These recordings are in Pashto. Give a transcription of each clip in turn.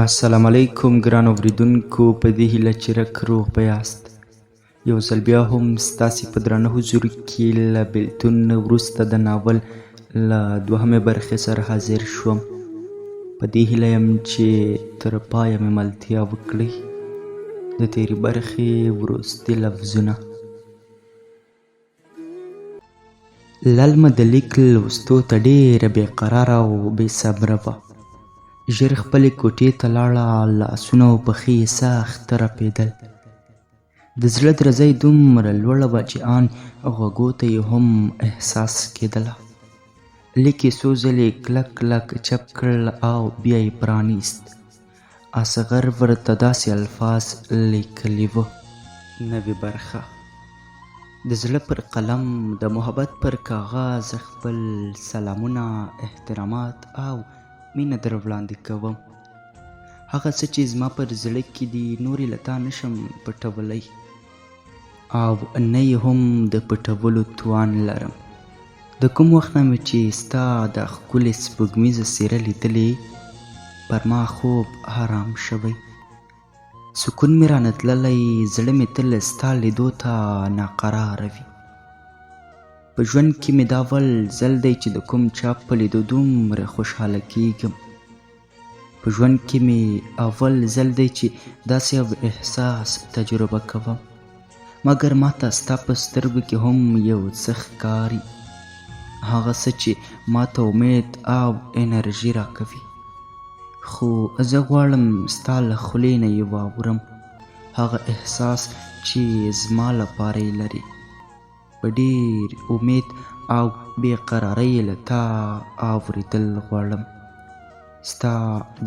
السلام علیکم ګران اوریدونکو، په دې هیله چې رک روغ به یاست. یو ځل بیا هم ستاسې په درانه حضور کې له بېلتون نه وروسته د ناول له دوهمې برخې سره حاضر شوم. په دې هیله یم چې تر پایه مې ملتیا وکړئ. د تېرې برخې وروستي لفظونه: للمه د لیک لوستو ته ډېره بېقراره او بې صبره وه. ژر خپلې کوټې ته لاړه، لاسونه او پښې یې سخت رپېدل. د زړه درزه یې دومره لوړه وه چې ان غوږو ته یې هم احساس کېدله. لیک یې څو ځلې کلک کلک چپ کړل او بیا یې پرانیست. اصغر ورته داسې الفاظ لیکلي وه: نوې برخه. د زړه پر قلم، د محبت پر کاغذ خپل سلامونه، احترامات او مینه در وړاندې کوم. هغه څه چې زما پر زړه کې دي نور یې له تا نشم پټولی او نه یې هم د پټولو توان لرم. د کوم وخت نه مې چې ستا د ښکلې سپوږمیزه څېره لیدلې، پر ما خوب حرام شوی. سکون مې رانه تللی، زړه مې تل ستا لیدو ته ناقراره وي. په ژوند کې مې دا اول ځل دی چې د کوم چا په لیدو دومره خوشحاله کېږم. په ژوند کې مې اول ځل دی چې داسې یو احساس تجربه کوم، مګر ماته ستا په سترګو کې هم یو څه ښکاري، هغه څه چې ماته امید او انرژي راکوي. خو زه غواړم ستا له خولې نه یې واورم، هغه احساس چې زما لپاره یې لري. په ډېر امید او بېقرارۍ یې له تا اورېدل غواړم، ستا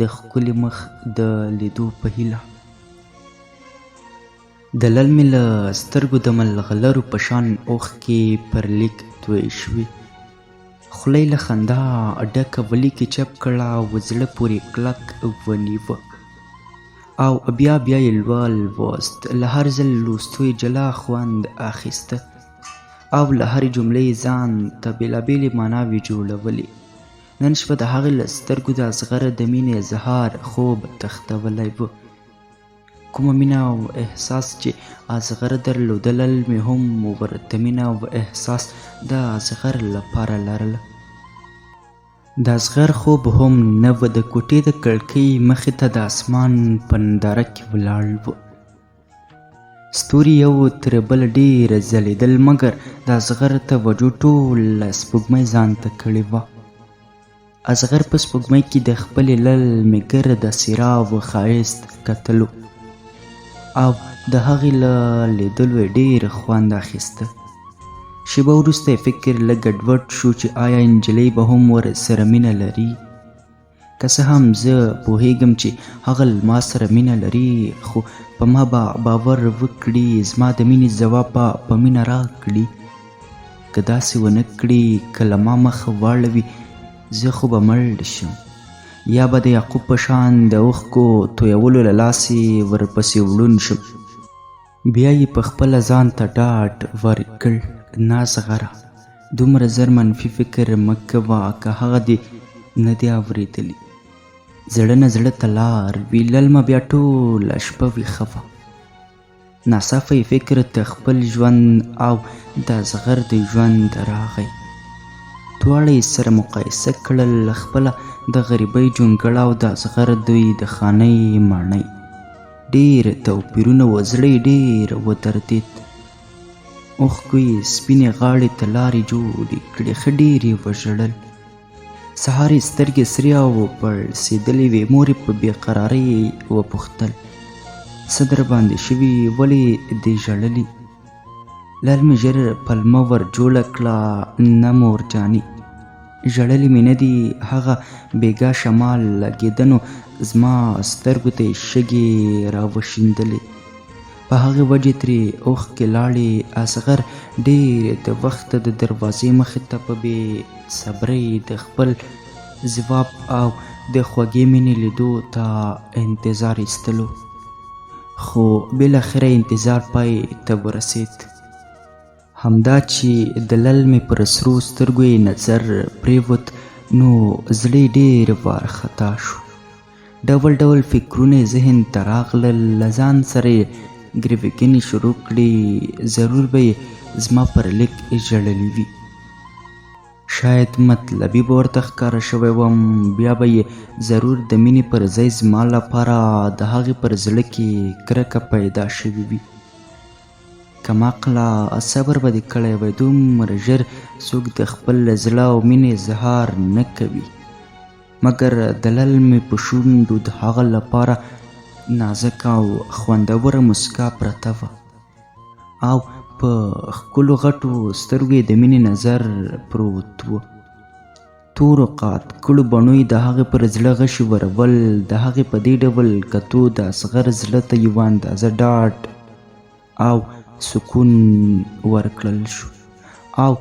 د ښکلي مخ د لیدو په هیله. د للمې له سترګو د ملغلرو په شان اوښکې پر لیک تویې شوې. خوله یې له خندا ډکه و، لیک یې چپ کړه او زړه پورې کلک ونیوه او بیا یې لوست. له هر ځل لوستو یې جلا خوند اخیسته او له هرې جملې ځان ته بېلابېلې معناوې جوړولې. نن شپه د هغې له سترګو د اصغر د مینې اظهار خوب تښتولی و. کومه مینه او احساس چې اصغر درلوده، للمې هم ورته مینه او احساس د اصغر لپاره لرله. د اصغر خوب هم نه و. د کوټې د کړکۍ مخې ته د اسمان په ننداره کې ولاړ و. ستوري یو تر بل ډېر ځلېدل، مګر د اصغر توجه ټوله سپوږمۍ ځان ته کړې وه. اصغر په سپوږمۍ کې د خپلې للمې ګرده څېره او ښایست کتلو او د هغې له لیدلو یې ډېر خوند اخیسته. شېبه وروسته یې فکر لږ ګډوډ شو چې آیا نجلۍ به هم ورسره مینه لري. که څه هم زه پوهېږم چې هغه له ما سره مینه لري، خو په ما به باور وکړي، زما د مینې ځواب به په مینه راکړي. که داسې ونه کړي، که له ما مخ واړوي، زه خو به مړ شم، یا به د یعقوب په شان د اوښکو تویولو له لاسې ورپسې وړون شم. بیا یې په خپله ځان ته ډاډ ورکړ: نه اصغره، دومره زر منفي فکر مه کوه، که هغه دې نه دی اورېدلی، زړه نه زړه ته لار وي. للمه بیا ټوله شپه ویښه وه. ناڅاپه یې فکر ته خپل ژوند او د اصغر د ژوند راغی. دواړه یې سره مقایسه کړل، خپله د غریبۍ جونګړه او د اصغر دوی د خانۍ ماڼۍ. ډېر توپیرونه و. زړه یې ډېر ودردېد. اوښکو یې سپینې غاړې ته لارې جوړې کړې، ښه ډېر یې وژړل. سهار یې سترګې سرې او پړسېدلې وې. مور یې په بېقرارۍ وپوښتل: څه در باندې شوي، ولې دې ژړلي؟ للمې ژر پلمه ور جوړه کړه: نه مور جانې، ژړلې مې نه دي، هغه بېګا شمال لګېده نو زما سترګو ته یې شګې راوشیندلې، په هغې وجې ترې اوښکې لاړې. اصغر ډېر د وخته د دروازې مخې ته په بې صبرۍ د خپل ځواب او د خوږې مینې لیدو ته انتظار ایستلو، خو بالاخره انتظار پای ته ورسېد. همدا چې د للمې پر سرو سترګو یې نظر پرېوت، نو زړه یې ډېر وارخطا شو. ډول ډول فکرونه ذهن ته راغلل. له ځان سره یې ګریوګنې شروع کړې، ضرور به یې زما پر لیک ژړلي وي. شاید مطلبي به ورته ښکاره شوی وم، بیا به یې ضرور د مینې پر ځای زما لپاره د هغې پر زړه کې کرکه پیدا شوې وي. کم عقله صبر به دې کړی وی، دومره ژر څوک د خپل زړه او مینې اظهار نه کوي. مګر د للمې په شونډو د هغه لپاره نازکه او خوندوره مسکا پرته وه، او په ښکلو غټو سترګو یې د مینې نظر پروت و. تورو قات کړو بڼو یې د هغې پر زړه غشي ورول. د هغې په دې ډول کتو د اصغر زړه ته یوه اندازه ډاډ او سکون ورکړل شو، او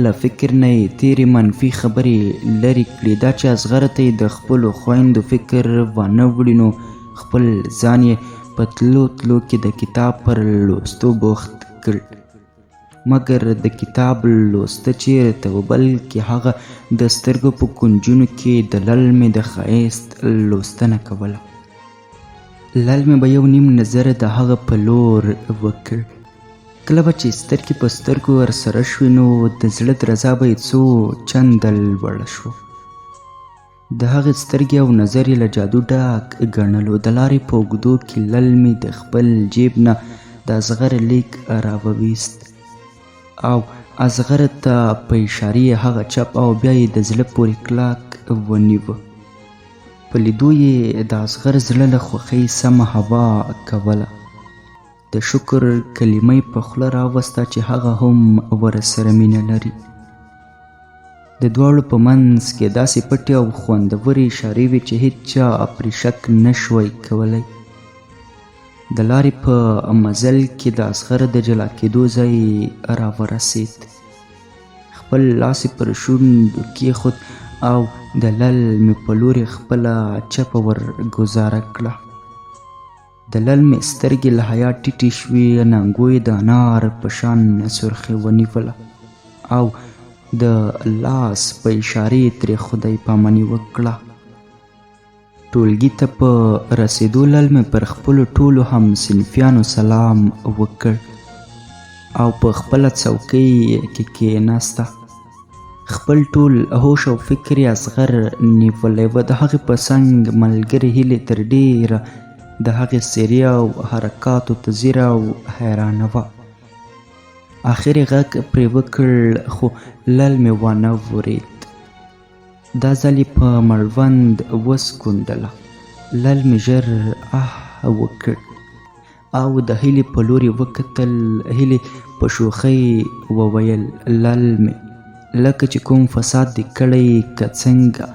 له فکر نه یې تېرې منفي خبرې لرې کړې. دا چې اصغر ته یې د خپلو خویندو فکر وانه وړي، نو خپل ځان یې په تلو تلو کې د کتاب پر لوستو بوخت کړ. مګر د کتاب لوسته چیرې ته و، بلکې هغه د سترګو په کونجونو کې د للمې د ښایست لوستنه کوله. للمې به یو نیم نظر د هغه په لور وکړ. کله به چې سترګې په سترګو ورسره شوې، نو د زړه درزا به یې څو چنده لوړه شوه. د هغې سترګې او نظر یې له جادو ډک ګڼلو. د لارې په اوږدو کې للمې د خپل جیب نه د اصغر لیک راوویست، او اصغر ته په اشارې هغه چپ او بیا یې د زړه پورې کلک ونیوه. په لیدو یې د اصغر زړه له خوښۍ سمه هوا کوله. د شکر کلمه یې په خوله راوسته چې هغه هم ورسره مینه لري. د دواړو په منځ کې داسې پټې او خوندورې اشارې وې چې هیچا پرې شک نه شوی کولی. د لارې په مزل کې د اصغر د جلا کېدو ځای راورسېد. خپل لاس یې پر شونډو کېښود او د للمې په لور یې خپله چپه ور ګزاره کړه. د للمې سترګې له حیا ټیټې شوې، نانګو یې د انار په شان سرخې ونیوله، او د لاس په اشارې یې ترې خدای پاماني وکړه. ټولګي ته په رسېدو للمې پر خپلو ټولو همصنفیانو سلام وکړ او په خپله څوکۍ کې کېناسته. خپل ټول هوش او فکر یې اصغر نیولی و. د هغې په څنګ ملګرې هیلې تر ډېره د هغې څېرې او حرکاتو ته ځیره او حیرانه وه. آخر یې غږ پرې وکړ، خو للمې وانه ورېد. دا ځل یې په مړوند وسکونډله. للمې ژر اه وکړ او د هیلې په لور یې وکتل. هیلې په شوخۍ وویل: للمې، لکه چې کوم فساد دې کړی که څنګه،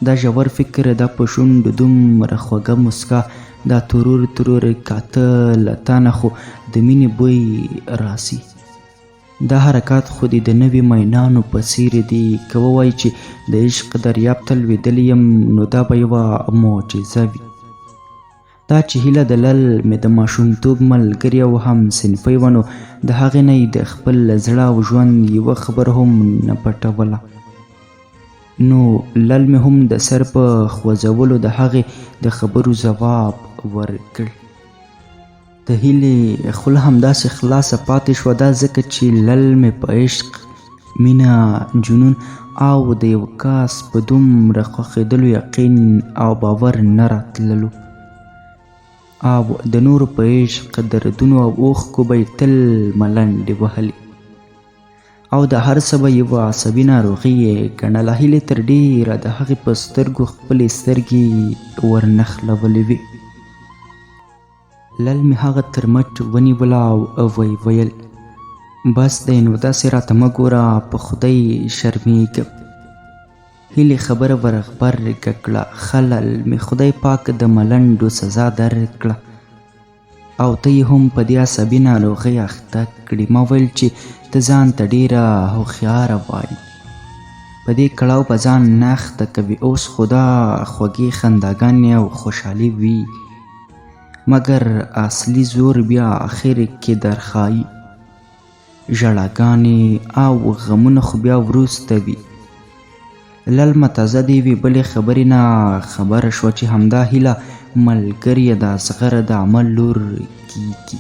دا ژور فکر، دا په شونډو دومره خوږه مسکا، دا ترور ترور کاته له تا نه خو د مینې بوی راسي. دا حرکات خو دې د نوي مینانو په څېر دي. که ووایي چې د عشق دریاب ته لوېدلی یم، نو دا به یوه معجزه وي. دا چې هیله د للمې د ماشومتوب ملګرې او همصنفۍ وه، نو د هغې نه یې د خپل زړه او ژوند یوه خبره هم نه پټوله. نو للمې هم د سر په خوځولو د هغې د خبرو ځواب ورکړ. د هیلې خوله همداسې خلاصه پاتې شوه. دا ځکه چې للمې په عشق، مینه، جنون او د یو کس په دومره خوښېدلو یقین او باور نه راتللو، او د نورو په عشق، دردونو او اوښکو به یې تل ملنډې وهلې، او د هر څه به یوه عصبي ناروغي یې ګڼله. هیلې تر ډېره د هغې په سترګو خپلې سترګې ورنښلولې وې. للمې هغه تر مټ ونیوله او ویل: بس دی نو، داسې راته مه ګوره، په خدای شرمېږم. هیلې خبره ورغبرګه کړه: ښه للمې، خدای پاک د ملنډو سزا درکړه، او ته یې هم په دې عصبي ناروغۍ اخته کړې. ما ویل چې ته ځان ته ډېره هوښیاره وایي، په دې کړاو به ځان نه اخته کوي. اوس خو دا خوږې خنداګانې او خوشحالي وي، مګر اصلي زور بیا اخر کې درښایي. ژړاګانې او غمونه خو بیا وروسته وي. للمه تازه د یوې بلې خبرې نه خبره شوه چې همدا هیله ملګریه د اصغر د عمل لور کیږي.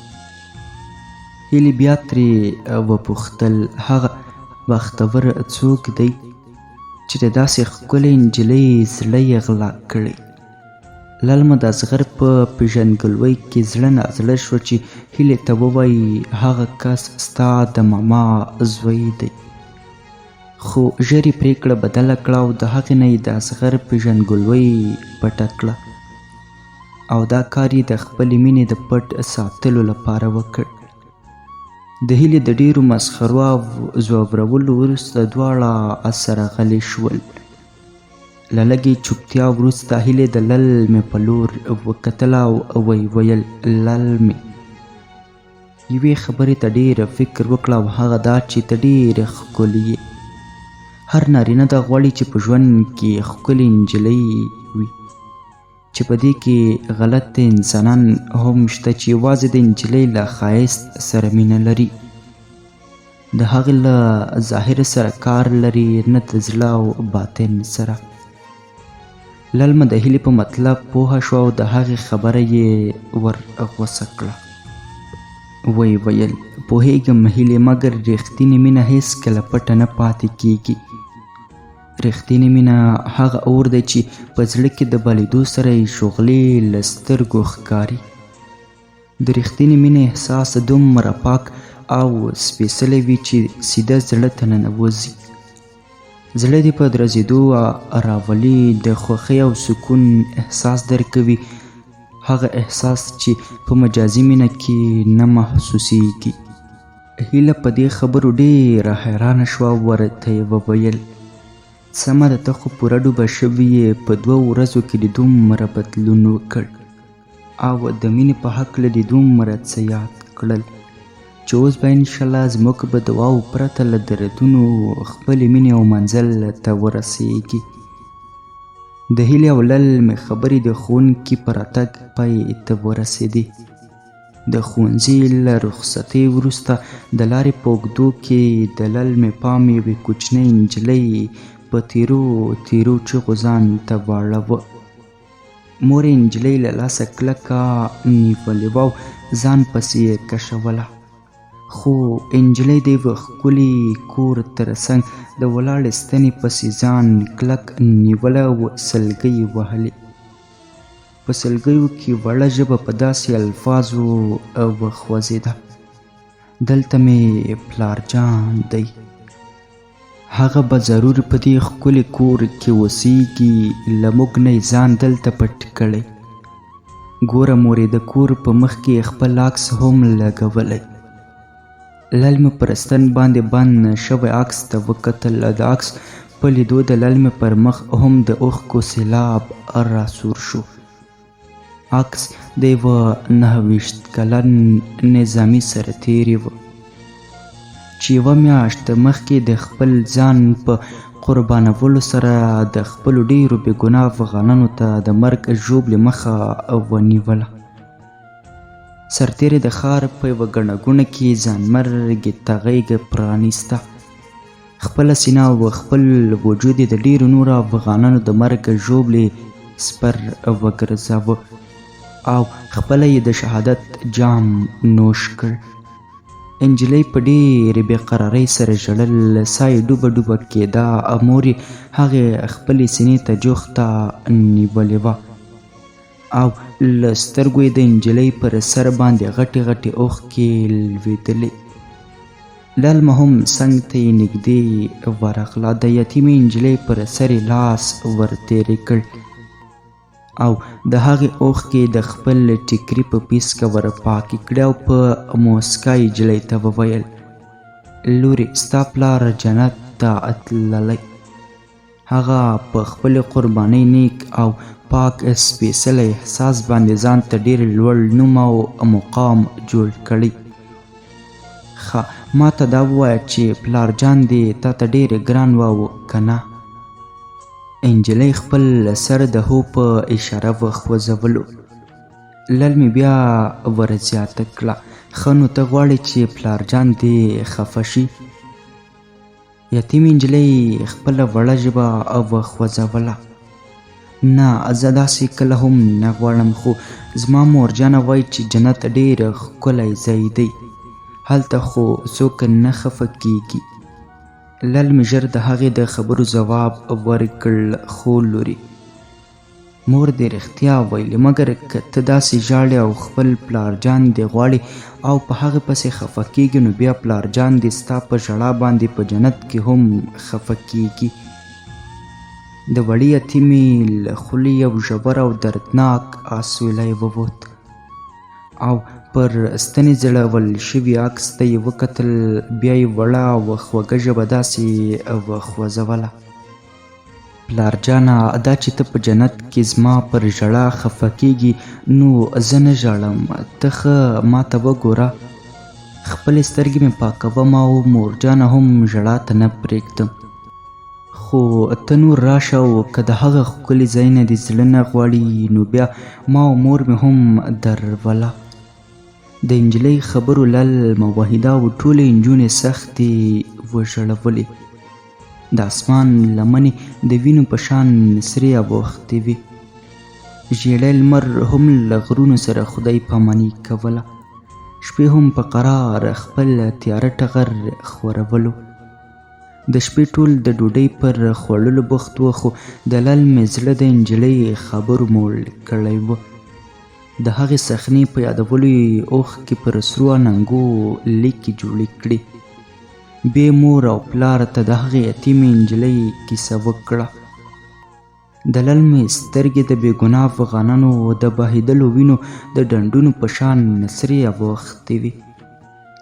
هیلې بیا ترې وپوښتل هغه بختور څوک دی چې د داسې ښکلې نجلۍ زړه یې غلا کړی. للمه د اصغر په پیژندګلوۍ کې زړه نازړه شوه چې هیلې ته ووایي هغه کس ستا د ماما زوی دی. خو ژر یې پرېکړه بدله کړه او د هغې نه یې د اصغر پیژندګلوۍ پټه کړه او دا کار یې د خپلې مینې د پټ ساتلو لپاره وکړ. د هیلې د ډیرو مسخرو او ځورولو وروسته دواړه سره غلي شول. له لږې چوپتیا وروسته هیلې د للمې په لور وکتل او ویل للمې یوې خبرې ته ډېره فکر وکړه او هغه دا چې ته ډېره ښکلې یې. هر نارینه دا غواړي چې په ژوند کې ښکلې نجلۍ وي چې په دې کې غلط انسانان هم شته چې یوازې د نجلۍ له ښایست سره مینه لري، د هغې له ظاهر سره کار لري نه د زړه او باطن سره. للمه د هیلې په مطلب پوهه شوه او د هغې خبره یې ور غوسه کړه. ویل پوهېږم هیلې مګر رښتینې مینه هېڅکله پټه نه پاتې کیږي. رښتینې مینه هغه اور دی چې په زړه کې د بلیدو سره یې شغلې له سترګو ښکاري. د رښتینې مینې احساس دومره پاک او سپېڅلی وي چې سیده زړه ته ننوځي. زړه دې په درزېدو راولي، د خوښۍ او سکون احساس درکوي، هغه احساس چې په مجازي مینه کې نه محسوسیږي. هیله په دې خبرو ډېره حیرانه شوه او ورته یې وویل سمه ده ته خو پوره ډوبه شوې یې، په 2 ورځو کې دې دومره بدلون وکړ او د مینې په هکله دې دومره څه یاد کړل چې اوس به انشاءالله زموږ به دعاو پرته له دردونو خپلې مینې او منزل ته ورسیږي. د هیلې او للمې خبرې د ښوونکي په راتګ پای ته ورسېدې. د ښوونځي له رخصتۍ وروسته د لارې په اوږدو کې د للمې پام یوې کوچنۍ نجلۍ په تیرو چیغو ځان ته واړاوه. مور یې نجلۍ له لاسه کلکه نیولې وه او ځان پسې یې کشوله، خو نجلۍ د یوه ښکلي کور تر څنګ د ولاړې ستنې پسې ځان کلک نیوله او سلګۍ یې وهلې. په سلګیو کې وړه ژبه په داسې الفاظو وخوځېده دلته مې پلارجان دی، هغه به ضرور په دې ښکلي کور کې اوسیږي، له موږ نه یې ځان دلته پټ کړی. ګوره مورې د کور په مخ کې خپل عکس هم لګولی. للمې پر ستن باندې بند شوی عکس ته وکتل. د عکس په لیدو د للمې پر مخ هم د اوښکو سیلاب راسور شو. عکس د یوه 29 کلن نظامي سرتېري و چې 1 میاشت مخکې د خپل ځان په قربانولو سره د خپلو ډیرو بېګناه افغانانو ته د مرګ ژوبلې مخه ونیوله. سرتېري د ښار په یوه ګڼه ګوڼه کې ځانمرګې ته غېږه پرانیسته. خپله سینه او خپل وجود یې د ډیرو نورو افغانانو د مرګ ژوبلې سپر وګرځاوه او خپله یې د شهادت جام نوش کړ. نجلۍ په ډېرې بېقرارۍ سره ژړل، ساه یې ډوبه ډوبه کېده. مور یې هغې خپلې سینې ته جوخته نیولې وه او له سترګو یې د نجلۍ پر سر باندې غټې غټې اوښکې لوېدلې. للمه هم څنګ ته یې نږدې ورغله. د یتیمې نجلۍ پر سر یې لاس ورتېرې کړ او د هغې اوښکې د خپل ټیکري په پیسکه ور پاکې کړې او په موسکا یې نجلۍ ته وویل لورې ستا پلار جنت ته تللی. هغه په خپلې قربانۍ نیک او پاک سپېڅلی احساس باندې ځان ته ډېر لوړ نوم او مقام جوړ کړی. ښه ما ته دا ووایه چې پلارجان دې تا ته ډېر ګران و او که نه؟ نجلۍ خپل سر د هو په اشاره وخوځولو. للمې بیا ور زیاته کړه ښه نو ته غواړې چې پلارجان دې خفه شي؟ یتیم نجلۍ خپله وړه ژبه وخوځوله. نه زه داسې کله هم نه غواړم، خو زما مورجانه وایي چې جنت ډېر ښکلی ځای دی، هلته خو څوک نه خفه کیږي. لل مې ژر د هغې د خبرو ځواب ورکړ: خو لورې، مور دې رښتیا ویلې، مګر که ته داسې ژاړې او خپل پلارجان دې غواړې او په هغې پسې خفه کیږي، نو بیا پلارجان دې ستا په ژړا باندې په جنت کې هم خفه کیږي. د وړې یتیمې له خولې یو ژور او دردناک اسویلی ووت او پر ستنې ځړول شوي عکس ته یې وکتل. بیا یې وړه او خوږه ژبه داسې وخوځوله: پلارجانه، دا چې ته په جنت کې زما پر ژړا خفه کیږي، نو زه نه ژاړم. ته ښه ما ته وګوره، خپلې سترګې مې پاکوم او مورجانه هم ژړا ته نه پرېږدم. خو ته نور راشه او که د هغه ښکلي ځای نه دې زړه نه غواړي، نو بیا ما او مور مې هم درولله. د نجلۍ خبرو لل موحده او ټولې نجونې سختې وژړولې. د اسمان لمنې د وینو په شان سرې اوښتې وې. ژیړی لمر هم له غرونو سره خدای پاماني کوله. شپې هم په قرار خپل تیاره ټغر خورولو. د شپې ټول د ډوډۍ پر خوړلو بوخت و، خو د لل مې زړه د نجلۍ خبرو موړ کړی و. د هغې صحنې په یادولو یې اوښکې پر سرو اننګو لیکې جوړې کړې. بې مور او پلار ته د هغې یتیمې نجلۍ کیسه وکړه. د لل مې سترګې د بې ګناه افغانانو د بهېدلو وینو د ډنډونو په شان سرې اوښتې وې.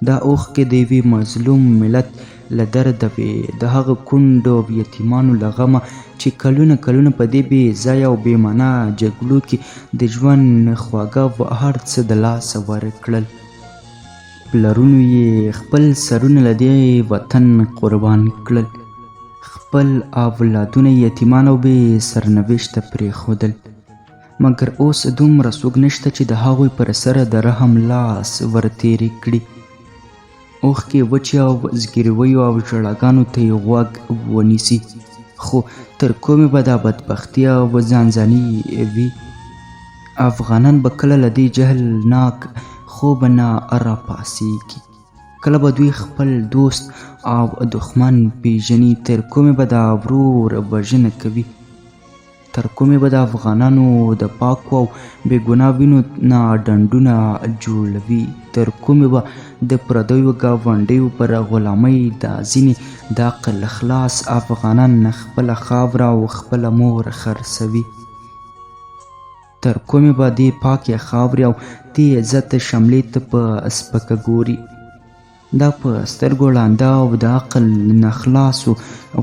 دا اوښکې د یوې مظلوم ملت له درده وې، د هغه کونډو او یتیمانو له غمه چې کلونه کلونه په دې بې ځایه او بې معنا جګړو کې د ژوند خواږه هر څه د لاسه ورکړل. پلرونو یې خپل سرونه له دې وطن قربان کړل، خپل اولادونه یتیمان او بې سرنوشته پرېښودل. مګر اوس دومره څوک نشته چې د هغوی پر سره د رحم لاس ورتېرې کړي. اوښکې وچې او زګیرویو او ژړاګانو ته یې غوږ ونیسي، خو تر کومې به دا بدبختي او ځانځاني وي؟ افغانان به کله له دې جهلناک خوبه نه راپاڅېږي؟ کله به دوی خپل دوست او دښمن پیژني؟ تر کومې به دا ورور وژنه کوي؟ تر کومې به د افغانانو د پاکو او بې ګناه وینو نه ډنډونه جوړوي؟ تر کومې به د پردیو ګاونډیو پر غلامۍ دا ځینې د عقل خلاص افغانان خپله خاوره او خپله مور خرڅوي؟ تر کومې به دې پاکې خاورې او دې عزت شملې ته په سپکه ګوري؟ دا په سترګو ړانده او د عقل نه خلاصو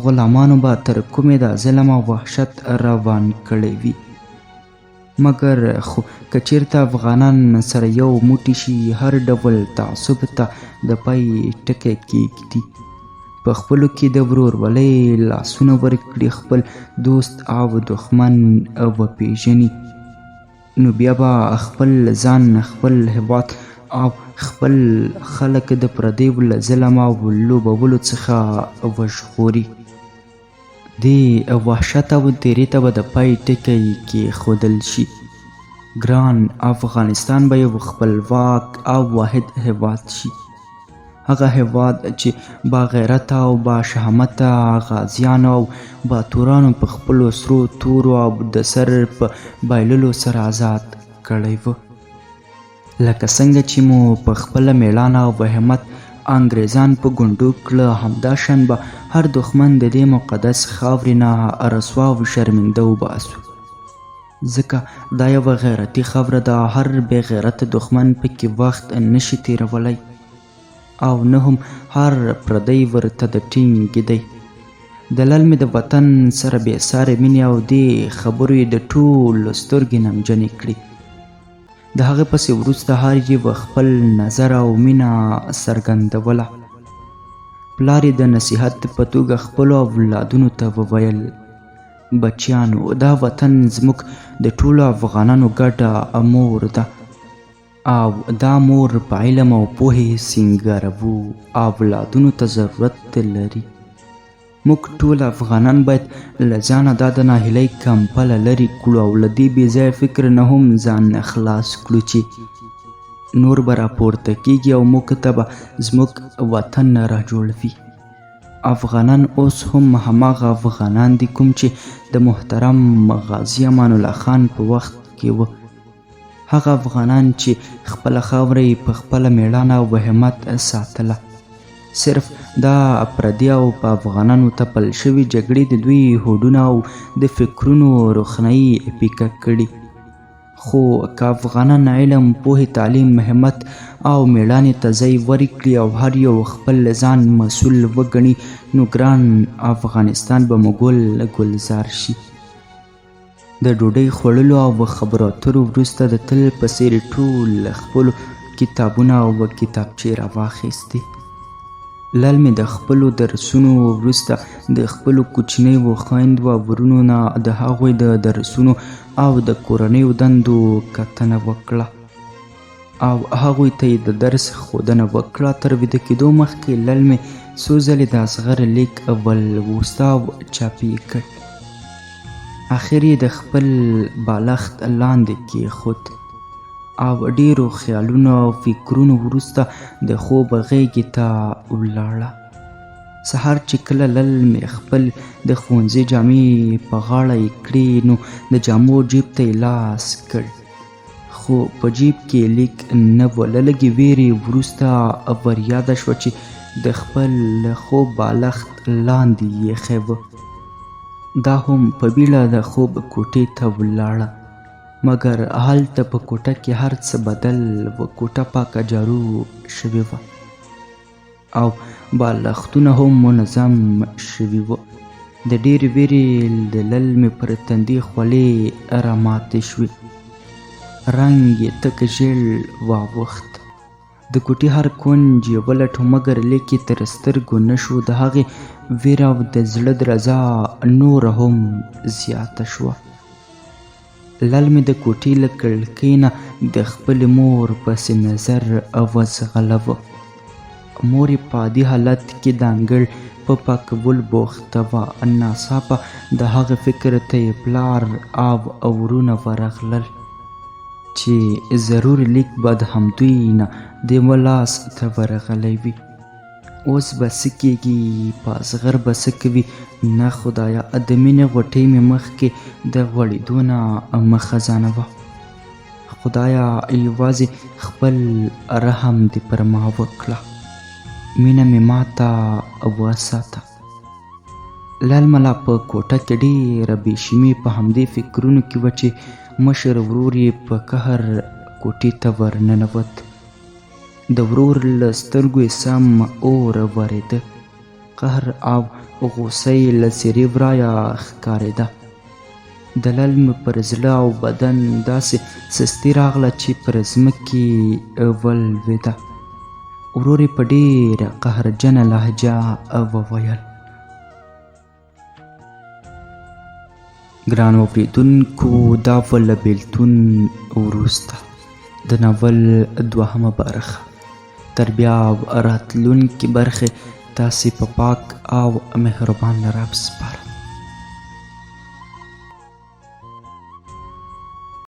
غلامانو به تر کومې د ظلم او وحشت روان کړی وي؟ مګر خو که چېرته افغانان سره یو موټی شي، هر ډول تعصب ته د پای ټکی کېږدي، په خپلو کې د ورورولۍ لاسونه ورکړي، خپل دوست او دښمن وپېژني، نو بیا به خپل ځان، خپل هېواد او خپل خلک د پردیو له ظلم او لوبولو څخه وژغوري. دې وحشت او تیرې ته به د پای ټکی کېښودل شي. ګران افغانستان به یو خپلواک او واحد هېواد شي، هغه هېواد چې با غیرته او با شهامته غازیانو او باتورانو په خپلو سرو تورو او د سر په بایللو سره آزاد کړی و. لکه څنګه چې مو په خپله میړانه او همت انګریزان په ګونډو کړه، همدا شان به هر دښمن د دې مقدس خاورې نه رسوا او شرمنده وباسو، ځکه دا یوه غیرتي خاوره ده. هر بې غیرته دښمن پکې وخت نشي تیرولی او نه هم هر پردی ورته د ټینګې دی. د لل مې د وطن سره بې سارې مینې او دې خبرو یې د ټولو سترګې نمجنې کړې. د هغه پسې وروسته هر یو خپل نظر او مینه څرګندوله. پلار یې د نصیحت په توګه خپلو اولادونو ته وویل: بچیانو، دا وطن زموږ د ټولو افغانانو ګډه مور ده او دا مور په علم او پوهې سینګاروو اولادونو ته ضرورت لري. موږ ټول افغانان باید له ځانه دا د ناهیلۍ کمپله لرې کړو او له دې بېځایه فکر نه هم ځان خلاص کړو چې نور به راپورته کېږي او موږ ته به زموږ وطن را جوړوي. افغانان اوس هم هماغه افغانان دي کوم چې د محترم غازي امان الله خان په وخت کې وه. هغه افغانان چې خپله خاوره یې په خپله مېړانه او همت ساتله. صرف دا پردي او په افغانانو تپل شوي جګړې د دوی هوډونه او د فکرونو روښنایي پیکه کړي. خو که افغانان علم، پوهې، تعلیم، همت او مېړانې ته ځای ورکړي او هر یو خپل ځان مسؤل وګڼي نو ګران افغانستان به مو ګلزار شي. د ډوډۍ خوړلو او خبرو اترو وروسته د تل په څېر ټول خپلو کتابونه او کتابچې راواخیستې. لل مې د خپلو درسونو وروسته د خپلو کوچنیو خویندو او ورونو نه د هغوی د درسونو او د کورنیو دندو کتنه وکړه او هغوی ته یې د درس ښودنه وکړه. تر ویده کېدو مخکې لل مې څو ځلې د اصغر لیک ولوسته او چاپ یې کړ. اخر یې د خپل بالښت لاندې کېښود او ډیرو خیالونو او فکرونو وروسته د خوب غېږې ته ولاړه. سهار چې کله لل مې خپل د ښوونځي جامې په غاړه یې کړې نو د جامو جیب ته یې لاس کړ خو په جیب کې لیک نه و. له لږې ویرې وروسته وریاده شوه چې د خپل خوب بالښت لاندې یې ایښی و. دا هم په بیړه د خوب کوټې ته ولاړه مګر هلته په کوټه کې هر څه بدل و. کوټه پاکه جارو شوې وه او بالښتونه هم منظم شوي وو. د ډېرې ویرې د لل مې پر تندي خولې راماتې شوې. رنګ یې تک ژیړ واوښت. د کوټې هر کونج یې ولټو مګر لیک یې تر سترګو نه شو. د هغې ویره او د زړه درزا نوره هم زیاته شوه. لل مې د کوټې له کړکۍ نه د خپلې مور پسې نظر وځغلوه. مور یې په عادي حالت کې د انګړ په پاکولو بوخته وه. ناڅاپه د هغه فکر ته یې پلار او ورونه ورغلل چې ضرور لیک به د همدوی نه د یوه لاس ته ورغلی وي. اوس به څه کېږي؟ په اصغر به څه کوي؟ نه خدایه، د مینې غوټۍ مې مخکې د غوړېدو نه مخه ځانوه. خدایه یوازې خپل رحم دې پر ما وکړه. مینه مې ماته وساته. لل ملا په کوټه کې ډېره بېشیمې په همدې فکرونو کې وه چې مشر ورور یې په قهر کوټې ته ورننوت. د ورور له سترګو یې سم اور ورېده. قهر او غوسه یې له څېرې ورایه ښکارېده. د لل مې پر زړه او بدن داسې سستي راغله چې پر ځمکې ولوېده. ورور یې په ډېره قهرجنه لهجه وویل: ګرانو اورېدونکو، دا و له بېلتون وروسته د ناول دوهمه برخه. تر بیا راتلونکې برخې تاسې په پاک او مهربان رب سپارم.